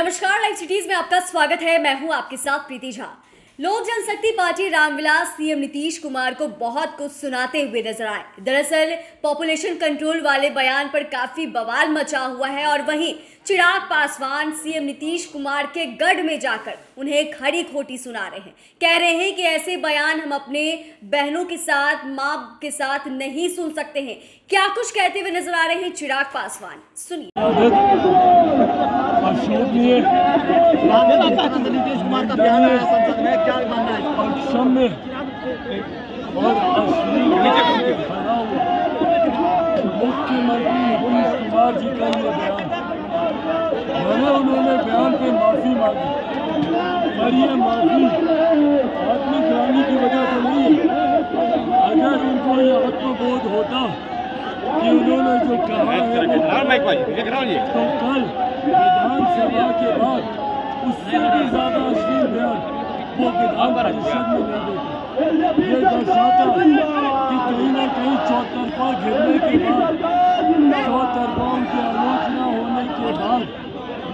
नमस्कार, live cities में आपका स्वागत है। मैं हूं आपके साथ प्रीति झा। लोक जनशक्ति पार्टी रामविलास सीएम नीतीश कुमार को बहुत कुछ सुनाते हुए नजर आए। दरअसल पॉपुलेशन कंट्रोल वाले बयान पर काफी बवाल मचा हुआ है और वहीं चिराग पासवान सीएम नीतीश कुमार के गढ़ में जाकर उन्हें खरी खोटी सुना रहे हैं। कह रहे हैं कि ऐसे बयान हम अपने बहनों के साथ, माँ के साथ नहीं सुन सकते हैं। क्या कुछ कहते हुए नजर आ रहे हैं चिराग पासवान, सुनिए। नीतीश कुमार का बयान आया संसद में, क्या मानना है? मुख्यमंत्री नीतीश कुमार जी का ये बयान, उन्होंने बयान पे माफी मांगी, पर ये माफी आत्मग्लानि की वजह से नहीं है। अगर उनको ये आत्मबोध होता कि उन्होंने जो कहा है तो कल विधानसभा के बाद उससे भी ज्यादा अश्लील बयान वो विधान परिषद में नहीं देते। ये दर्शाता कि कहीं ना कहीं चौतरफा घिरने के बाद, चौतरफा उनकी आलोचना होने के बाद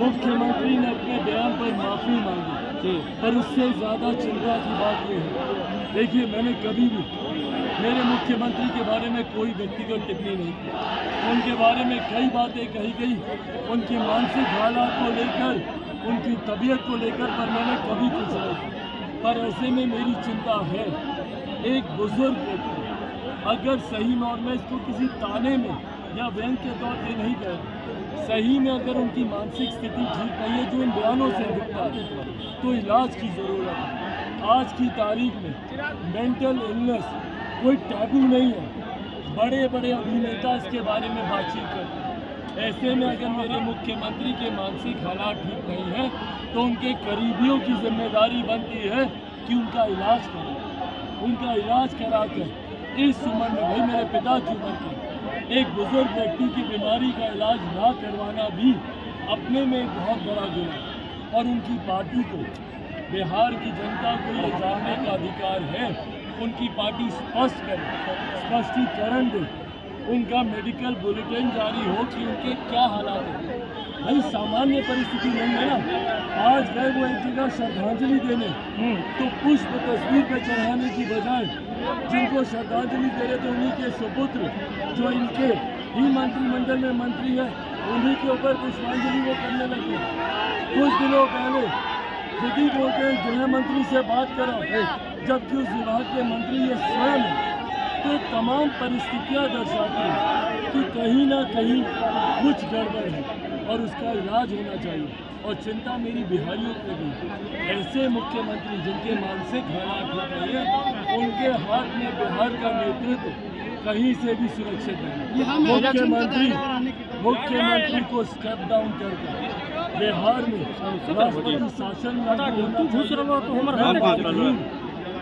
मुख्यमंत्री ने अपने बयान पर माफी मांगी। पर उससे ज्यादा चिंता की बात यह है, देखिए, मैंने कभी भी मेरे मुख्यमंत्री के बारे में कोई व्यक्तिगत टिप्पणी नहीं की। उनके बारे में कई बातें कही गई, उनकी मानसिक हालात को लेकर, उनकी तबीयत को लेकर, पर मैंने कभी कुछ नहीं। पर ऐसे में मेरी चिंता है, एक बुजुर्ग व्यक्ति अगर सही में, और मैं इसको किसी ताने में या व्यंग के तौर पर नहीं कह रहा, सही में अगर उनकी मानसिक स्थिति ठीक नहीं है जो इन बयानों से दिखता है, तो इलाज की ज़रूरत है। आज की तारीख में मेंटल इलनेस कोई टैबू नहीं है। बड़े बड़े अभिनेता इसके बारे में बातचीत करते हैं। ऐसे में अगर मेरे मुख्यमंत्री के मानसिक हालात ठीक नहीं है तो उनके करीबियों की जिम्मेदारी बनती है कि उनका इलाज करें। उनका इलाज कराकर इस उम्र में, भाई मेरे पिता की उम्र के एक बुजुर्ग व्यक्ति की बीमारी का इलाज ना करवाना भी अपने में एक बहुत बड़ा गुनाह है। और उनकी पार्टी को, बिहार की जनता को ये जानने का अधिकार है, उनकी पार्टी स्पष्ट करे, स्पष्टीकरण दे, उनका मेडिकल बुलेटिन जारी हो कि उनके क्या हालात हैं। भाई सामान्य परिस्थिति नहीं है ना। आज गए वो एक जगह श्रद्धांजलि देने, तो पुष्प तस्वीर पे चढ़ाने की बजाय जिनको श्रद्धांजलि दे रहे थे उन्हीं के सुपुत्र जो इनके ही मंत्रिमंडल में मंत्री है, उन्हीं के ऊपर पुष्पांजलि वो करने लगे। कुछ दिनों पहले खुद ही बोलते हैं गृह मंत्री से बात करो, जबकि उस विभाग के मंत्री ये स्वयं है। तो तमाम परिस्थितियां दर्शाती हैं कि कहीं ना कहीं कुछ गड़बड़ है और उसका इलाज होना चाहिए। और चिंता मेरी बिहारियों पे भी, ऐसे मुख्यमंत्री जिनके मानसिक हालात हो रहे हैं, उनके हाथ में बिहार का नेतृत्व कहीं से भी सुरक्षित नहीं। मुख्यमंत्री को स्टेप डाउन करके बिहार में राष्ट्रपति शासन लागू होना चाहिए।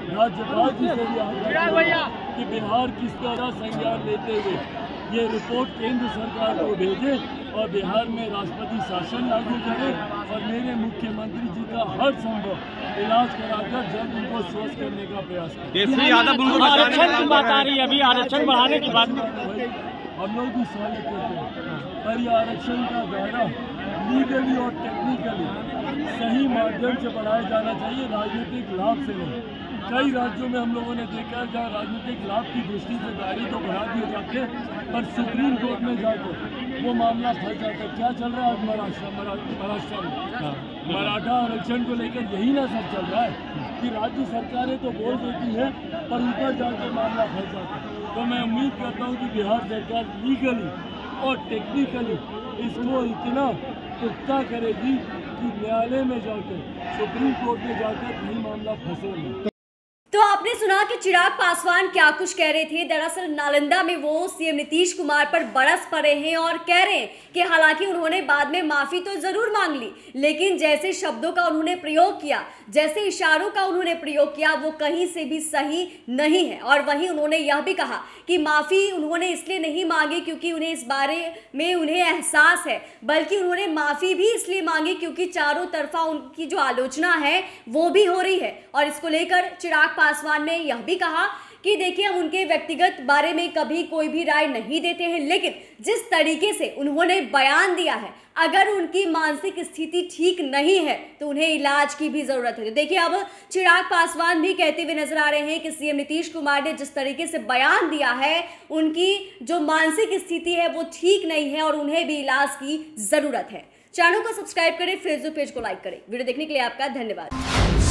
राज्यपाल जी से भी आग्रह कि बिहार किस तरह संज्ञान लेते हुए ये रिपोर्ट केंद्र सरकार को भेजे और बिहार में राष्ट्रपति शासन लागू करे और मेरे मुख्यमंत्री जी का हर संभव इलाज कराकर जल्द उनको स्वस्थ करने का प्रयास करें। आरक्षण की बात आ रही है, अभी आरक्षण बढ़ाने की बात हम लोग भी स्वागत करते हैं, पर यह आरक्षण का दायरा लीगली और टेक्निकली सही माध्यम से बढ़ाया जाना चाहिए, राजनीतिक लाभ से नहीं। कई राज्यों में हम लोगों ने देखा है जहाँ राजनीतिक लाभ की दृष्टि से दायरे तो बढ़ा दिए जाते हैं, पर सुप्रीम कोर्ट में जाकर वो मामला फंस जाता है। क्या चल रहा है आज महाराष्ट्र में? मराठा आरक्षण को लेकर यही ना सब चल रहा है कि राज्य सरकारें तो बोल देती हैं पर ऊपर जाकर मामला फंस जाता है। तो मैं उम्मीद करता हूँ कि बिहार सरकार लीगली और टेक्निकली इसको इतना पुख्ता करेगी कि न्यायालय में जाकर, सुप्रीम कोर्ट में जाकर कहीं मामला फंसे नहीं। तो आपने सुना कि चिराग पासवान क्या कुछ कह रहे थे। दरअसल नालंदा में वो सीएम नीतीश कुमार पर बरस पड़े हैं और कह रहे हैं कि हालांकि उन्होंने बाद में माफी तो जरूर मांग ली, लेकिन जैसे शब्दों का उन्होंने प्रयोग किया, जैसे इशारों का उन्होंने प्रयोग किया, वो कहीं से भी सही नहीं है। और वहीं उन्होंने यह भी कहा कि माफी उन्होंने इसलिए नहीं मांगी क्योंकि उन्हें इस बारे में उन्हें एहसास है, बल्कि उन्होंने माफी भी इसलिए मांगी क्योंकि चारों तरफा उनकी जो आलोचना है वो भी हो रही है। और इसको लेकर चिराग पासवान ने यह भी कहा कि देखिए हम उनके व्यक्तिगत बारे में कभी कोई भी राय नहीं देते हैं, लेकिन जिस तरीके से उन्होंने बयान दिया है, अगर उनकी मानसिक स्थिति ठीक नहीं है तो उन्हें इलाज की भी जरूरत है। तो देखिए अब चिराग पासवान भी कहते हुए नजर आ रहे हैं कि सीएम नीतीश कुमार ने जिस तरीके से बयान दिया है, उनकी जो मानसिक स्थिति है वो ठीक नहीं है और उन्हें भी इलाज की जरूरत है। चैनल को सब्सक्राइब करें, फेसबुक पेज को लाइक करें। वीडियो देखने के लिए आपका धन्यवाद।